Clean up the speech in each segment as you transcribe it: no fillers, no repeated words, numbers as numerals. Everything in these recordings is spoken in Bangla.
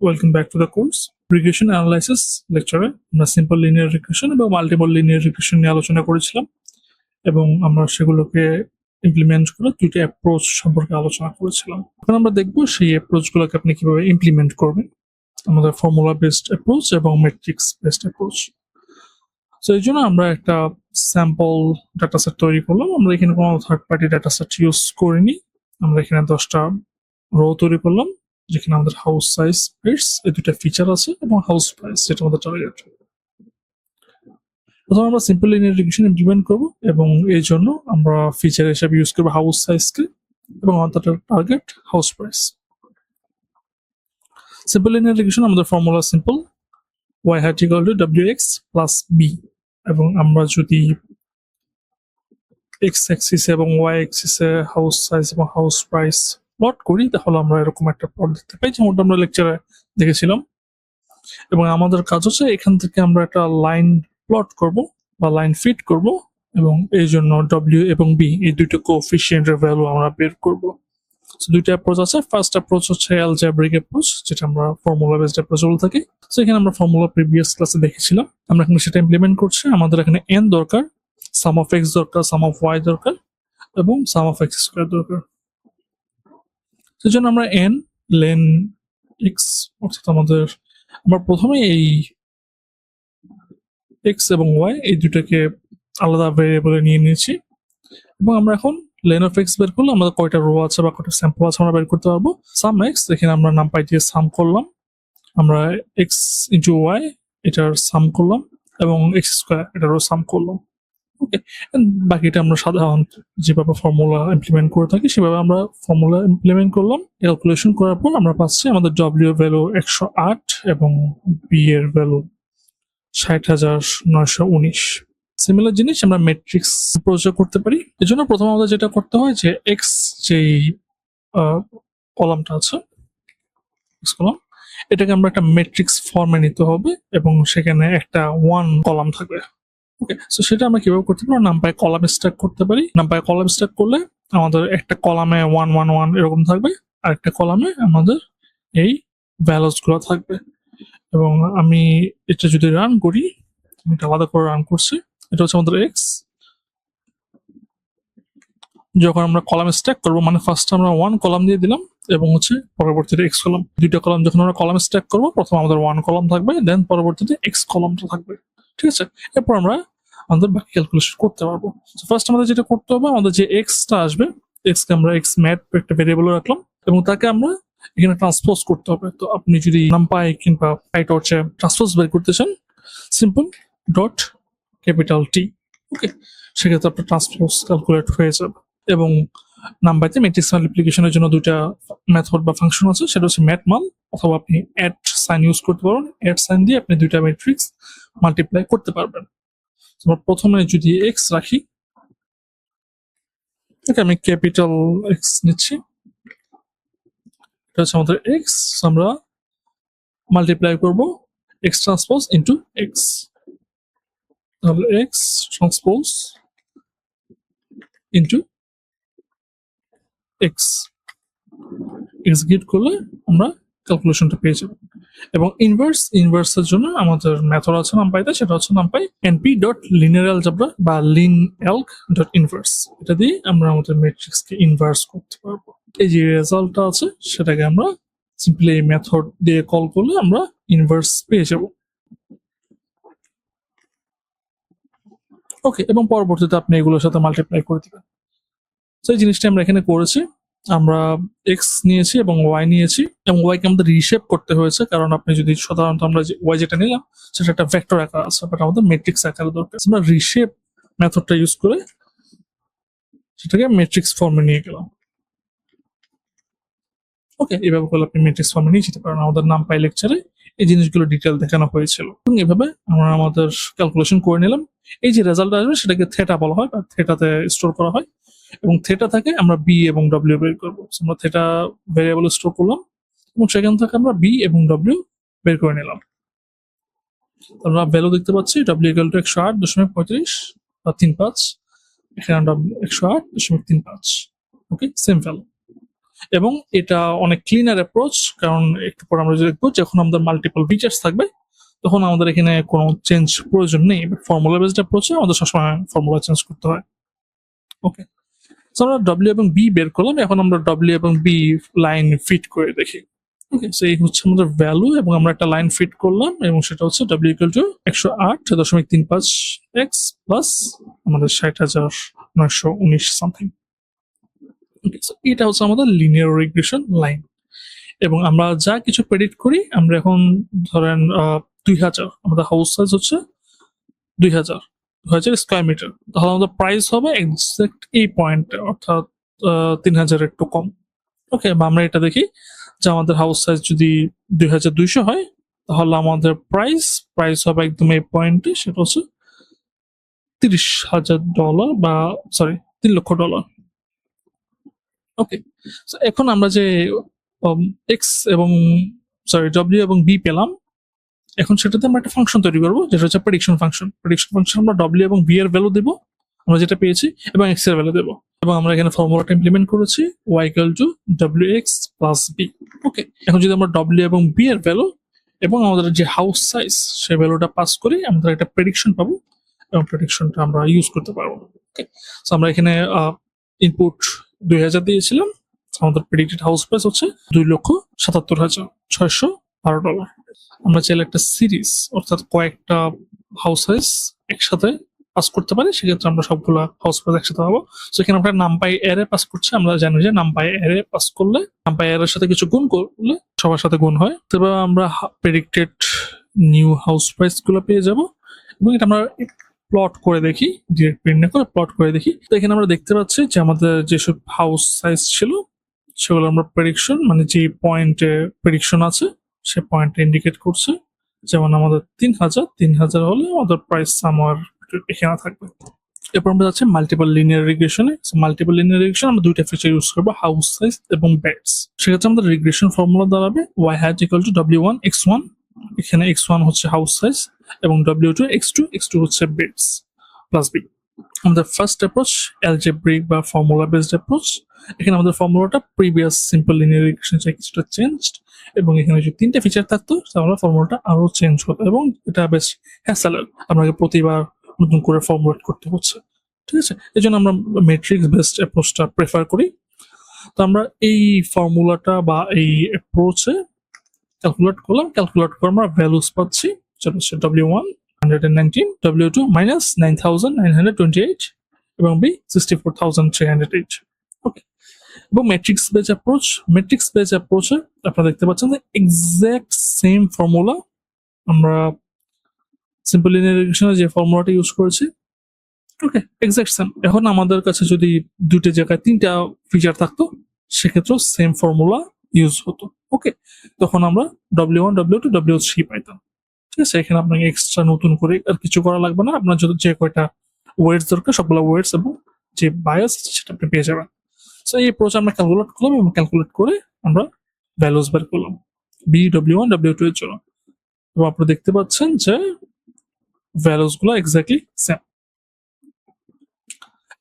Welcome back to the course. Regression analysis লেকচারে আমরা সিম্পল লিনিয়ার রিগ্রেশন এবং মাল্টিপল লিনিয়ার রিগ্রেশন নিয়ে আলোচনা করেছিলাম এবং আমরা সেগুলোকে ইমপ্লিমেন্ট করে দুইটা অ্যাপ্রোচ সম্পর্কে আলোচনা করেছিলাম। এখন আমরা দেখবো সেই অ্যাপ্রোচগুলোকে আপনি কিভাবে ইমপ্লিমেন্ট করবেন, আমাদের ফর্মুলা বেসড অ্যাপ্রোচ এবং ম্যাট্রিক্স বেসড অ্যাপ্রোচ। তো এই জন্য আমরা একটা স্যাম্পল ডাটাসেট তৈরি করলাম। আমরা এখানে কোনো থার্ড পার্টি ডাটাসেট ইউজ করিনি। আমরা এখানে 10টা রো তৈরি করলাম, যেখানে আমাদের হাউস সাইজ, পেটস এই দুইটা ফিচার আছে এবং হাউস প্রাইস যেটা আমাদের টার্গেট। প্রথমে আমরা সিম্পল লিনিয়ার রিগ্রেশন ইমপ্লিমেন্ট করব এবং এই জন্য আমরা ফিচার হিসেবে ইউজ করব হাউস সাইজকে এবং আমাদের target house price. Simple linear regression আমাদের formula simple, y hat equal to wx plus b, এবং আমরা যদি x অ্যাক্সিস এবং y অ্যাক্সিসে হাউস সাইজ এবং হাউস প্রাইস প্লট করি তাহলে আমরা এরকম একটা প্লট দেখতে পাই, যেমনটা আমরা লেকচারে দেখেছিলাম। এবং আমাদের কাজ হচ্ছে এখান থেকে আমরা একটা লাইন প্লট করব বা লাইন ফিট করব এবং এই জন্য w এবং b এই দুটো কোএফিসিয়েন্টের ভ্যালু আমরা বের করব। দুইটা অ্যাপ্রোচ আছে। ফার্স্ট অ্যাপ্রোচ হচ্ছে অ্যালজেব্রিক অ্যাপ্রোচ, যেটা আমরা ফর্মুলা বেসড অ্যাপ্রোচ বলে থাকি। সো এখানে আমরা ফর্মুলা প্রিভিয়াস ক্লাসে দেখেছিলাম, আমরা এখানে সেটা ইমপ্লিমেন্ট করছি। আমাদের এখানে n দরকার, সাম অফ x দরকার, সাম অফ y দরকার এবং সাম অফ x স্কয়ার দরকার। সেজন্য আমরা n লেন x অর্থাৎ আমরা প্রথমে এই x এবং y এই দুটাকে আলাদা ভেরিয়েবলে নিয়ে নিয়েছি এবং আমরা এখন লেন অফ এক্স বের করলে আমাদের কয়টা রো আছে বা কয়টা স্যাম্পল আছে আমরা বের করতে পারবো। সাম এক্স, এখানে আমরা নাম্পাই দিয়ে সাম করলাম, আমরা এক্স ইন্টু ওয়াই এটার সাম করলাম এবং এক্স স্কোয়ার এটারও সাম করলাম। ওকে, বাকিটা আমরা সাধারণত যেভাবে ফর্মুলা ইমপ্লিমেন্ট করে থাকি সেভাবে আমরা ফর্মুলা ইমপ্লিমেন্ট করলাম। ক্যালকুলেশন করার পর আমরা পাচ্ছি আমাদের ডব্লিউ এর ভ্যালু 108 এবং বি এর ভ্যালু 60,919। সিমিলার জিনিস আমরা ম্যাট্রিক্স প্রয়োগ করতে পারি। এই জন্য প্রথমে আমাদের যেটা করতে হয় যে এক্স যেই কলামটা আছে, এক্স কলাম, এটাকে আমরা একটা ম্যাট্রিক্স ফর্মে নিতে হবে এবং সেখানে একটা 1 কলাম থাকবে। ওকে, সো সেটা আমরা কিভাবে করতে পারি, নাম্পাই কলাম স্ট্যাক করতে পারি। নাম্পাই কলাম স্ট্যাক করলে আমাদের একটা কলামে 1 1 1 এরকম থাকবে, আর একটা কলামে আমাদের এই ভ্যালুস গুলো থাকবে। এবং আমি এটা যদি রান করি, আমি এটা আলাদা করে রান করছি, এটা হচ্ছে আমাদের এক্স। যখন আমরা কলাম স্ট্যাক করবো, মানে ফার্স্ট আমরা 1 কলাম দিয়ে দিলাম এবং হচ্ছে পরবর্তীতে এক্স কলাম, দুইটা কলাম যখন আমরা কলাম স্ট্যাক করবো প্রথম আমাদের 1 কলাম থাকবে, দেন পরবর্তীতে এক্স কলামটা থাকবে। ঠিক আছে, এরপর আমরা আমাদের বাকি ক্যালকুলেশন করতে পারবো। ফার্স্ট আমাদের যেটা করতে হবে, আমাদের যে এক্সটা আসবে, এক্সকে আমরা এক্স ম্যাট একটা ভেরিয়েবল রাখলাম এবং তাকে আমরা এখানে ট্রান্সপোজ করতে হবে। তো আপনি যদি নাম্পাই কিংবা পাইটর্চে ট্রান্সপোজ বের করতে চান, সিম্পল ডট ক্যাপিটাল টি। ওকে, সেক্ষেত্রে আপনার ট্রান্সপোজ ক্যালকুলেট হয়ে যাবে। এবং নাম্বারতে ম্যাট্রিক্স মাল্টিপ্লিকেশনের জন্য দুইটা মেথড বা ফাংশন আছে, সেটা হচ্ছে ম্যাটমাল অথবা আপনি অ্যাড সাইন ইউজ করতে পারবেন। অ্যাড সাইন দিয়ে আপনি দুইটা ম্যাট্রিক্স মাল্টিপ্লাই করতে পারবেন। আমরা প্রথমে যদি এক্স রাখি, ওকে, আমি ক্যাপিটাল এক্স নিচ্ছি, এটা হচ্ছে আমাদের এক্স। আমরা মাল্টিপ্লাই করব এক্স ট্রান্সপোজ ইন্টু এক্স, তাহলে x transpose into x execute করলে আমরা ক্যালকুলেশনটা পেয়ে যাব। এবং ইনভার্সের জন্য আমাদের মেথড আছে নাম্পাইতে, সেটা হচ্ছে নাম্পাই এনপি ডট লিনিয়ার অ্যালজেব্রা বা লিন এলক ডট ইনভার্স। এটা দিয়ে আমরা আমাদের ম্যাট্রিক্সকে ইনভার্স করতে পারবো। এই যে রেজাল্টটা আছে সেটাকে আমরা সিম্পলি এই মেথড দিয়ে কল করলে আমরা ইনভার্স পেয়ে যাব। ওকে, এবং পরবর্তীতে আপনি এগুলোর সাথে মাল্টিপ্লাই করে দিবেন। তো এই জিনিসটা আমরা এখানে করেছি, আমরা এক্স নিয়েছি এবং ওয়াই নিয়েছি এবং ওয়াই কে আমাদের রিশেপ করতে হয়েছে, কারণ আপনি যদি সাধারণত আমরা যে ওয়াই যেটা নিলাম সেটা একটা ভেক্টর আকার আছে, বাট আমাদের ম্যাট্রিক্স আকারে দরকার। আমরা রিশেপ মেথডটা ইউজ করে সেটাকে ম্যাট্রিক্স ফর্মে নিয়ে গেলাম। ওকে, এইভাবে করলে আপনি ম্যাট্রিক্স ফর্মে নিয়ে যেতে পারেন। আমাদের নামপাই লেকচারে এই জিনিসগুলো ডিটেল দেখানো হয়েছিল এবং এভাবে আমরা আমাদের ক্যালকুলেশন করে নিলাম। এই যে রেজাল্ট আসবে সেটাকে থেটা বলা হয় বা থেটাতে স্টোর করা হয় এবং থেটা থেকে আমরা বি এবং ডব্লিউ বের করবো। আমরা থেটা ভেরিয়েবল স্টোর করলাম এবং সেখান থেকে আমরা বি এবং ডব্লিউ বের করে নিলাম। আমরা ভ্যালু দেখতে পাচ্ছি ডব্লিউ ইকুয়াল টু 108.35 বা 35, এখানে ডব্লিউ 108.35। ওকে, সেম ভ্যালু। এবং এটা অনেক ক্লিনার অ্যাপ্রোচ, কারণ একটু পর আমরা যদি দেখবো যখন আমাদের মাল্টিপল ফিচার্স থাকবে তখন আমাদের এখানে কোনো চেঞ্জ প্রয়োজন নেই। ফর্মুলা বেসড অ্যাপ্রোচে আমাদের সবসময় ফর্মুলা চেঞ্জ করতে হয়। ওকে, সো আমরা ডব্লিউ এবং বি বের করলাম, এখন আমরা ডব্লিউ এবং বি লাইন ফিট করে দেখি। ওকে, সো এই হচ্ছে আমাদের ভ্যালু এবং আমরা একটা লাইন ফিট করলাম এবং সেটা হচ্ছে W equal to 108.35 x plus আমাদের 60,919 সামথিং। ওকে, সো এটা হচ্ছে আমাদের লিনিয়ার রিগ্রেশন লাইন। এবং আমরা যা কিছু প্রেডিক্ট করি, আমরা এখন ধরেন 2000, আমাদের হাউস সাইজ হচ্ছে 2000 স্কোয়ার মিটার, তাহলে আমাদের প্রাইস হবে এক্সাক্ট এই পয়েন্টে, অর্থাৎ 3000 একটু কম। ওকে, বা আমরা এটা দেখি যে আমাদের হাউস সাইজ যদি 2200 হয়, তাহলে আমাদের প্রাইস হবে একদম এই পয়েন্টে, সেটা হচ্ছে $30,000 বা সরি $3,00,000। ওকে, এখন আমরা যে এক্স এবং ডব্লিউ এবং বি পেলাম, এখন সেটাতে আমরা একটা ফাংশন তৈরি করবো যেটা হচ্ছে প্রেডিকশন ফাংশন। আমরা ডব্লিউ এবং বি এর ভ্যালু দেবো আমরা যেটা পেয়েছি, এবং এক্স এর ভ্যালু দেবো, এবং আমরা এখানে ফর্মুলাটা ইমপ্লিমেন্ট করেছি y equal to W X plus B. Okay, এখন যদি আমরা ডব্লিউ এবং বি এর ভ্যালু এবং আমাদের যে হাউস সাইজ সেই ভ্যালুটা পাস করি, আমাদের একটা প্রেডিকশন পাবো এবং প্রেডিকশনটা আমরা ইউজ করতে পারবো। ওকে, সো আমরা এখানে ইনপুট 2000 দিয়েছিলাম, আমাদের প্রেডিক্টেড হাউস প্রাইস হচ্ছে $2,77,612। আমরা চাইলে একটা সিরিজ, অর্থাৎ কয়েকটা হাউস সাইজ একসাথে পাস করতে পারি, সেক্ষেত্রে আমরা সবগুলা হাউস প্রাইস একসাথে পাবো। তো এখানে আমরা নাম্পাই এরে পাস করছি, আমরা জানি যে নাম্পাই এরে পাস করলে নাম্পাই এর সাথে কিছু গুণ করলে সবার সাথে গুণ হয়, তবে আমরা প্রেডিক্টেড নিউ হাউস প্রাইস গুলো পেয়ে যাব। এবং এটা আমরা প্লট করে দেখি, ডিরেক্ট প্রিন্ট না করে প্লট করে দেখি। তো এখানে আমরা দেখতে পাচ্ছি যে আমাদের যেসব হাউস সাইজ ছিল সেগুলো আমরা প্রেডিকশন, মানে যে পয়েন্টে প্রেডিকশন আছে সে পয়েন্টে ইন্ডিকেট করছে। যেমন আমাদের 3000 হলে আমাদের প্রাইস সামওয়্যার এখানে থাকবে। এরপর আমরা যাচ্ছি মাল্টিপল লিনিয়ার রিগ্রেশনে। মাল্টিপল লিনিয়ার রিগ্রেশন আমরা দুইটা ফিচার ইউজ করবো, হাউস সাইজ এবং বেডস। সেক্ষেত্রে আমাদের রিগ্রেশন ফর্মুলা দাঁড়াবে y hat equal to w1 x1, এখানে x1 হচ্ছে হাউস সাইজ এবং w2 x2 হচ্ছে বেডস প্লাস b। আমাদের ফার্স্ট অ্যাপ্রোচ অ্যালজেব্রিক বা ফর্মুলা বেসড অ্যাপ্রোচ। এখানে আমাদের ফর্মুলাটা প্রিভিয়াস সিম্পল লিনিয়ার রিগ্রেশন থেকে কিছুটা চেঞ্জড, এবং এখানে যদি 3টা ফিচার থাকতো তাহলে ফর্মুলাটা আরো চেঞ্জ হতো, এবং এটা বেশ হ্যাসেলের, আপনাকে প্রতিবার নতুন করে ফর্মুলেট করতে হচ্ছে। ঠিক আছে, এই জন্য আমরা ম্যাট্রিক্স বেসড অ্যাপ্রোচটা প্রেফার করি। তো আমরা এই ফর্মুলাটা বা এই অ্যাপ্রোচে ক্যালকুলেট করে আমরা ভ্যালুস পাচ্ছি, যেটা হচ্ছে w1 119, w2 -9,928 এবং b 64,308। ওকে, এবং ম্যাট্রিক্স বেস অ্যাপ্রোচে আপনারা দেখতে পাচ্ছেন যে এক্সাক্ট সেম ফর্মুলা আমরা সিম্পল লিনিয়ার রিগ্রেশনে যে ফর্মুলাটা ইউজ করেছি। ওকে, এক্সাক্ট সেম। এখন আমাদের কাছে যদি দুটো জায়গায় 3টা ফিচার থাকতো, সেক্ষেত্রেও সেম ফর্মুলা ইউজ হতো। ওকে, তখন আমরা w1 w2 w3 পাইতাম। ঠিক আছে, এখানে আপনাকে এক্সট্রা নতুন করে আর কিছু করা লাগবে না, আপনার যদি যে কয়টা ওয়েটস দরকার সবগুলো ওয়েটস এবং যে বায়াস সেটা আপনি পেয়ে যাবেন। সো এই অ্যাপ্রোচ আমরা ক্যালকুলেট করলাম এবং ক্যালকুলেট করে আমরা ভ্যালুস বের করলাম বি w1 w2 এর জন্য, এবং আপনি দেখতে পাচ্ছেন যে ভ্যালুস গুলো এক্স্যাক্টলি সেম।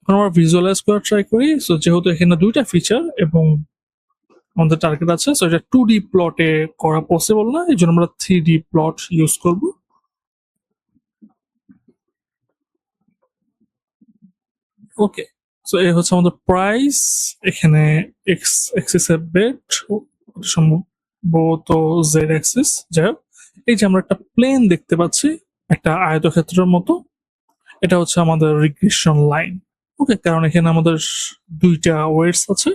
এখন আমরা ভিজুয়ালাইজ করা ট্রাই করি। সো যেহেতু এখানে 2টা ফিচার এবং আমাদের টার্গেট আছে, সো এটা 2D প্লটে করা পসিবল না, এই জন্য আমরা 3D প্লট ইউজ করব। ওকে, সো এই হচ্ছে আমাদের প্রাইস, এখানে এক্স অ্যাক্সিসের বেড, সম্ভবত জেড অ্যাক্সিস, যাই হোক। এই যে আমরা একটা প্লেন দেখতে পাচ্ছি একটা আয়তক্ষেত্রের মতো, এটা হচ্ছে আমাদের রিগ্রেশন লাইন। ওকে, কারণ এখানে আমাদের 2টা ওয়েটস আছে,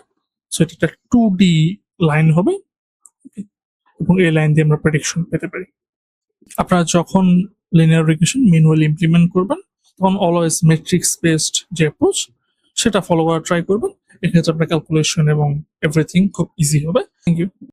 সো এটা একটা 2D লাইন হবে, এবং এই লাইন দিয়ে আমরা প্রেডিকশন পেতে পারি। আপনারা যখন লিনিয়ার রিগ্রেশন ম্যানুয়ালি ইমপ্লিমেন্ট করবেন, তখন অলওয়েজ ম্যাট্রিক্স বেসড যে অ্যাপ্রোচ সেটা ফলো করার ট্রাই করবেন। এক্ষেত্রে আপনার ক্যালকুলেশন এবং এভরিথিং খুব ইজি হবে। Thank you.